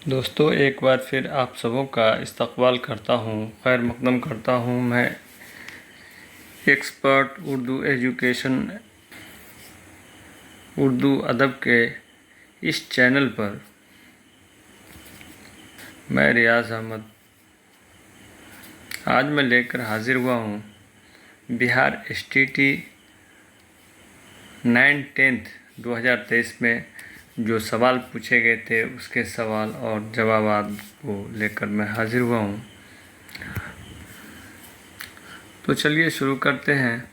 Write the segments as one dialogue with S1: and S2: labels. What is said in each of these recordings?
S1: दोस्तों, एक बार फिर आप सबों का इस्तकबाल करता हूँ, खैर मकदम करता हूँ। मैं एक्सपर्ट उर्दू एजुकेशन उर्दू अदब के इस चैनल पर मैं रियाज अहमद आज मैं लेकर हाजिर हुआ हूँ बिहार STT 9/10 2023 में जो सवाल पूछे गए थे उसके सवाल और जवाब को लेकर मैं हाजिर हुआ हूँ। तो चलिए शुरू करते हैं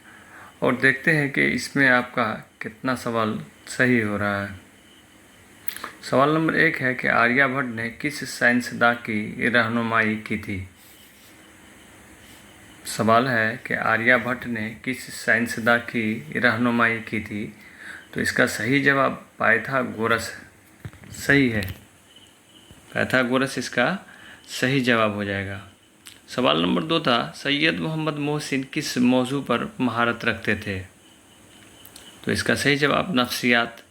S1: और देखते हैं कि इसमें आपका कितना सवाल सही हो रहा है। सवाल नंबर 1 है कि आर्यभट्ट ने किस साइंसदान की रहनुमाई की थी। सवाल है कि आर्यभट्ट ने किस साइंसदान की रहनुमाई की थी। तो इसका सही जवाब पाइथागोरस सही है। पाइथागोरस इसका सही जवाब हो जाएगा। सवाल नंबर 2 था, सैयद मोहम्मद मोहसिन किस मौजू पर महारत रखते थे। तो इसका सही जवाब नफ्सियात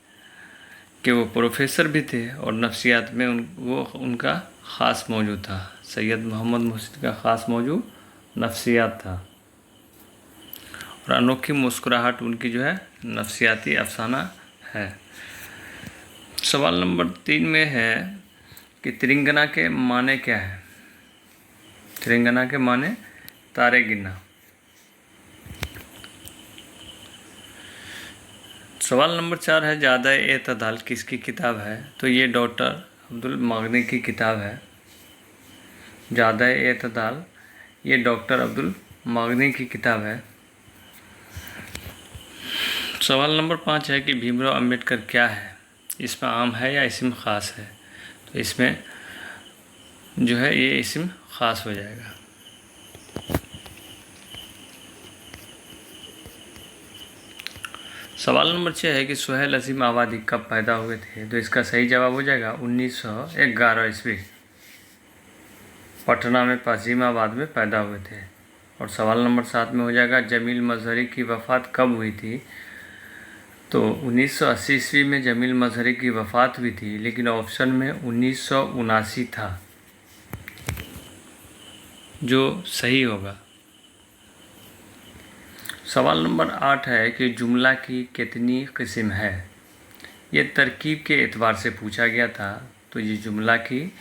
S1: के वो प्रोफेसर भी थे और नफ्सियात में उनका ख़ास मौजू था। सैयद मोहम्मद मोहसिन का ख़ास मौजू नफ्सियात था और अनोखी मुस्कुराहट उनकी जो है नफ्सियाती अफसाना है। सवाल नंबर 3 में है कि तिरंगना के माने क्या है। तिरंगना के माने तारे गिनना। सवाल नंबर 4 है, ज़्यादा-ए-तदाल किसकी किताब है। तो ये डॉक्टर अब्दुल मागनी की किताब है। ज़्यादा-ए-तदाल ये डॉक्टर अब्दुल मागनी की किताब है। सवाल नंबर 5 है कि भीमराव अंबेडकर क्या है। इसमें आम है या इस्म ख़ास है। तो इसमें जो है ये इस्म ख़ास हो जाएगा। सवाल नंबर 6 है कि सुहेल असीम आबादी कब पैदा हुए थे। तो इसका सही जवाब हो जाएगा 1911 ईस्वी। पटना में पश्चिमाबाद में पैदा हुए थे। और सवाल नंबर 7 में हो जाएगा, जमील मजहरी की वफ़ात कब हुई थी। तो 1980 ईस्वी में जमील मजहरी की वफ़ात हुई थी, लेकिन ऑप्शन में 1979 था जो सही होगा। सवाल नंबर 8 है कि जुमला की कितनी किस्म है। ये तरकीब के एतबार से पूछा गया था। तो ये जुमला की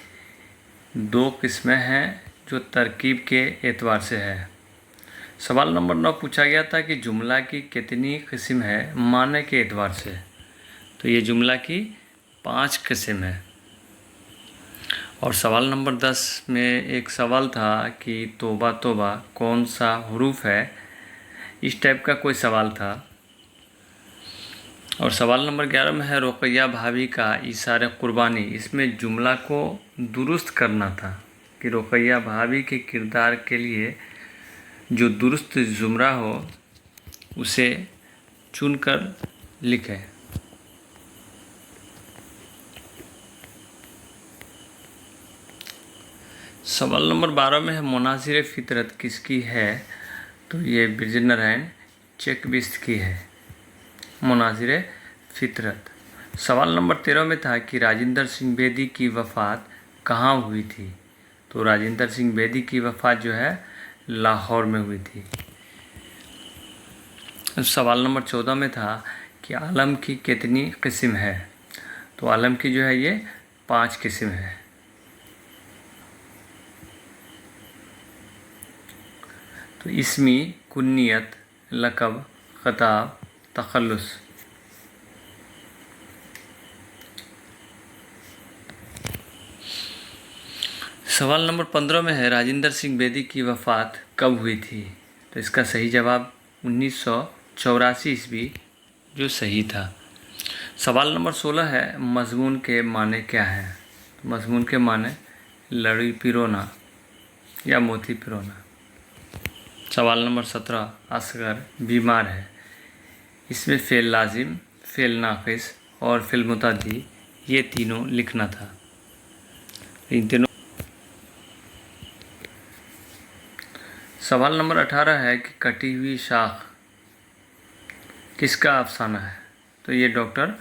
S1: 2 किस्में हैं जो तरकीब के एतबार से है। सवाल नंबर 9 पूछा गया था कि जुमला की कितनी किस्म है माने के एतबार से। तो ये जुमला की 5 किस्म है। और सवाल नंबर 10 में एक सवाल था कि तौबा तौबा कौन सा हरूफ है। इस टाइप का कोई सवाल था। और सवाल नंबर 11 में है, रुकैया भाभी का इशारे कुर्बानी। इसमें जुमला को दुरुस्त करना था कि रुकैया भाभी के किरदार के लिए जो दुरुस्त जुमरा हो उसे चुनकर लिखें। सवाल नंबर 12 में है, मुनासिर फितरत किसकी है। तो ये बिरजनारायण चेकबिस्त की है मुनासिर फितरत। सवाल नंबर 13 में था कि राजेंद्र सिंह बेदी की वफ़ात कहाँ हुई थी। तो राजेंद्र सिंह बेदी की वफ़ात जो है लाहौर में हुई थी। सवाल नंबर 14 में था कि आलम की कितनी किस्म है। तो आलम की जो है ये 5 किस्म है। तो इसमी, कुन्नियत, लक़ब, ख़िताब, तख़ल्लुस। सवाल नंबर 15 में है, राजेंद्र सिंह बेदी की वफ़ात कब हुई थी। तो इसका सही जवाब 1984 ईस्वी जो सही था। सवाल नंबर 16 है, मज़मून के माने क्या है। तो मज़मून के माने लड़ी पिरोना या मोती पिरोना। सवाल नंबर 17, असगर बीमार है। इसमें फ़ेल लाजिम, फ़ेल नाक़िस और फ़ेल मुतअद्दी ये तीनों लिखना था। इन तीनों। सवाल नंबर 18 है कि कटी हुई शाख किसका अफसाना है। तो ये डॉक्टर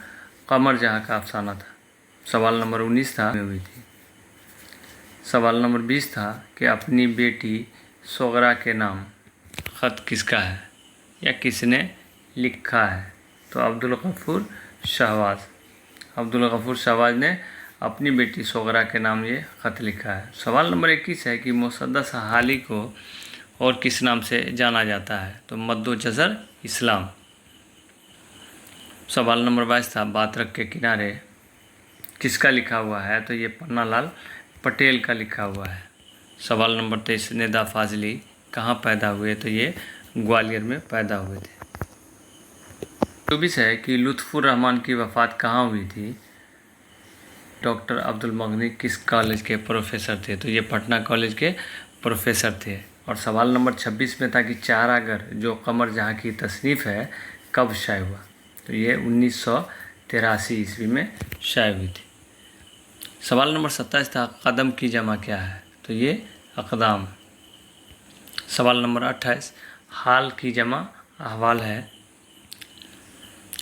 S1: कमर जहाँ का अफसाना था। सवाल नंबर 19 था हुई थी। सवाल नंबर 20 था कि अपनी बेटी सोगरा के नाम ख़त किसका है या किसने लिखा है? तो अब्दुल गफूर शहबाज ने अपनी बेटी सोगरा के नाम ये ख़त लिखा है। सवाल नंबर 21 है कि मुसद्दस हाली को और किस नाम से जाना जाता है? तो मद्दो जज़र इस्लाम। सवाल नंबर 22 था बातरक के किनारे किसका लिखा हुआ है? तो ये पन्नालाल पटेल का लिखा हुआ है। सवाल नंबर 23 निदा फाजली कहाँ पैदा हुए? तो ये ग्वालियर में पैदा हुए थे। 24 है कि लुत्फ़ुर रहमान की वफ़ात कहाँ हुई थी? डॉक्टर अब्दुल मगनी किस कॉलेज के प्रोफेसर थे? तो ये पटना कॉलेज के प्रोफेसर थे। और सवाल नंबर 26 में था कि चारागर जो कमर जहाँ की तसनीफ़ है कब शाये हुआ? तो ये 1983 ईस्वी में शाये हुई थी। सवाल नंबर 27 था कदम की जमा क्या है? तो ये अक़दाम। सवाल नंबर 28 हाल की जमा अहवाल है।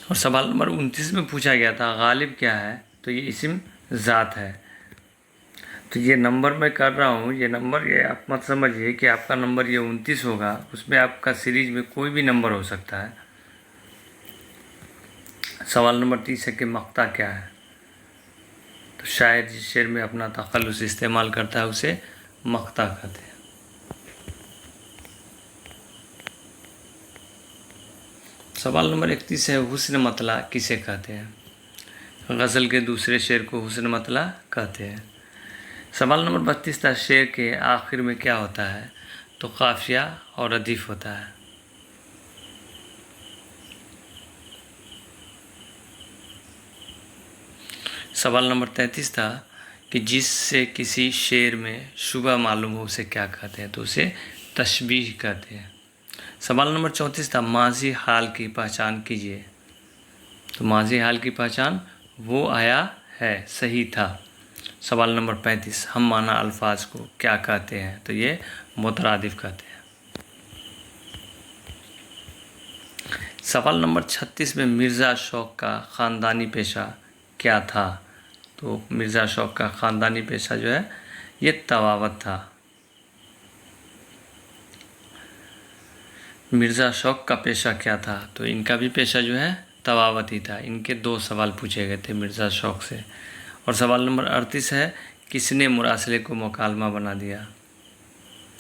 S1: और सवाल नंबर 29 में पूछा गया था गालिब क्या है? तो ये इस्म ज़ात है। तो ये नंबर मैं कर रहा हूँ, ये नंबर ये आप मत समझिए कि आपका नंबर ये 29 होगा, उसमें आपका सीरीज में कोई भी नंबर हो सकता है। सवाल नंबर 30 है कि मक्ता क्या है? तो शायर जिस शेर में अपना तखल्लुस इस्तेमाल करता है उसे मक्ता कहते हैं। सवाल नंबर 31 है हुस्न मतला किसे कहते हैं? गज़ल के दूसरे शेर को हुस्न मतला कहते हैं। सवाल नंबर 32 था शेर के आखिर में क्या होता है? तो काफिया और रदीफ़ होता है। सवाल नंबर 33 था कि जिससे किसी शेर में शुबह मालूम हो उसे क्या कहते हैं? तो उसे तशबीह कहते हैं। सवाल नंबर 34 था माजी हाल की पहचान कीजिए। तो माजी हाल की पहचान वो आया है सही था। सवाल नंबर 35 हम माना अल्फाज को क्या कहते हैं? तो ये मुतरादिफ कहते हैं। सवाल नंबर 36 में मिर्ज़ा शौक़ का ख़ानदानी पेशा क्या था? तो मिर्ज़ा शौक़ का ख़ानदानी पेशा जो है ये तवावत था। मिर्ज़ा शौक़ का पेशा क्या था? तो इनका भी पेशा जो है तवावत ही था। इनके 2 सवाल पूछे गए थे मिर्ज़ा शौक़ से। और सवाल नंबर 38 है किसने मुरासले को मुकालमा बना दिया?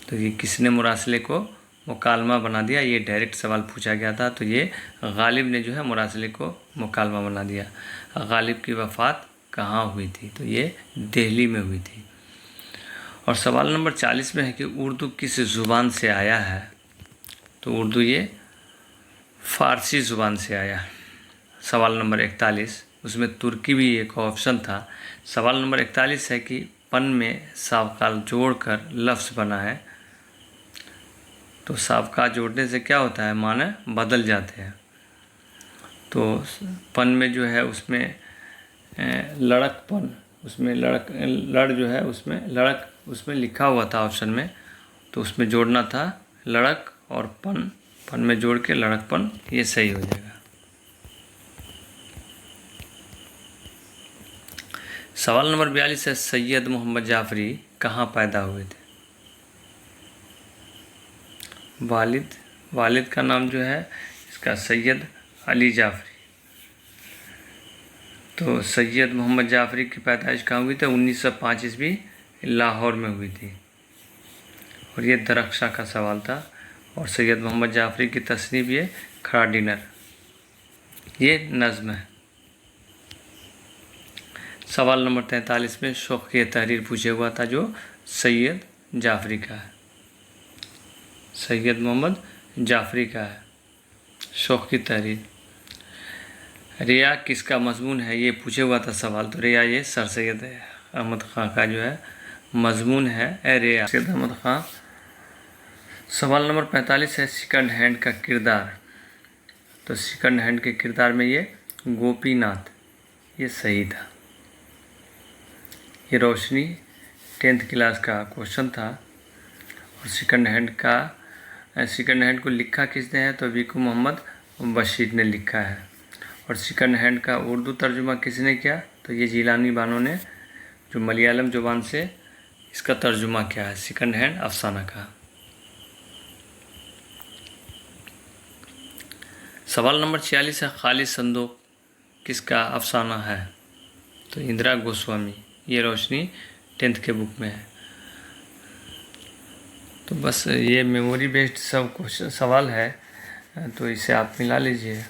S1: तो ये किसने मुरासले को मुकालमा बना दिया, ये डायरेक्ट सवाल पूछा गया था। तो ये गालिब ने जो है मुरासले को मुकालमा बना दिया। गालिब की वफ़ात कहाँ हुई थी? तो ये दिल्ली में हुई थी। और सवाल नंबर 40 में है कि उर्दू किस ज़ुबान से आया है? तो उर्दू ये फ़ारसी ज़ुबान से आया है। सवाल नंबर 41 उसमें तुर्की भी एक ऑप्शन था। सवाल नंबर 41 है कि पन में सावकाल जोड़कर लफ्ज़ बना है। तो सावकाल जोड़ने से क्या होता है, माने बदल जाते हैं। तो पन में जो है उसमें लड़कपन, उसमें लड़ जो है उसमें लड़क उसमें लिखा हुआ था ऑप्शन में, तो उसमें जोड़ना था लड़क और पन में जोड़ के लड़कपन, ये सही हो जाएगा। सवाल नंबर 42 है सैयद मोहम्मद जाफरी कहाँ पैदा हुए थे? वालिद का नाम जो है इसका सैयद अली जाफरी। तो सैयद मोहम्मद जाफरी की पैदाइश कहाँ हुई थी? 1905 ईस्वी लाहौर में हुई थी। और ये दरख्शा का सवाल था। और सैयद मोहम्मद जाफरी की तसनीफ़ ये खड़ा डिनर, ये नज़्म है। सवाल नंबर 43 में शौक़ तहरीर पूछे हुआ था जो सैयद जाफरी का है, सैयद मोहम्मद जाफरी का है शौक़ तहरीर। रिया किसका मजमून है, ये पूछे हुआ था सवाल। तो रिया ये सर सैयद अहमद ख़ां का जो है मजमून है। रिया सैयद अहमद ख़ां। सवाल नंबर 45 है सेकंड हैंड का किरदार। तो सेकंड हैंड के किरदार में ये गोपीनाथ, ये सही था। ये रोशनी 10th क्लास का क्वेश्चन था। और सेकंड हैंड को लिखा किसने है? तो वीकू मोहम्मद बशीर ने लिखा है। और सेकंड हैंड का उर्दू तर्जुमा किसने किया? तो ये जिलानी बानो ने, जो मलयालम ज़ुबान से इसका तर्जुमा क्या है सेकंड हैंड अफसाना का। सवाल नंबर 46 है, खाली संदूक किसका अफसाना है? तो इंदिरा गोस्वामी। ये रोशनी 10th के बुक में है। तो बस ये मेमोरी बेस्ड सब क्वेश्चन सवाल है, तो इसे आप मिला लीजिए।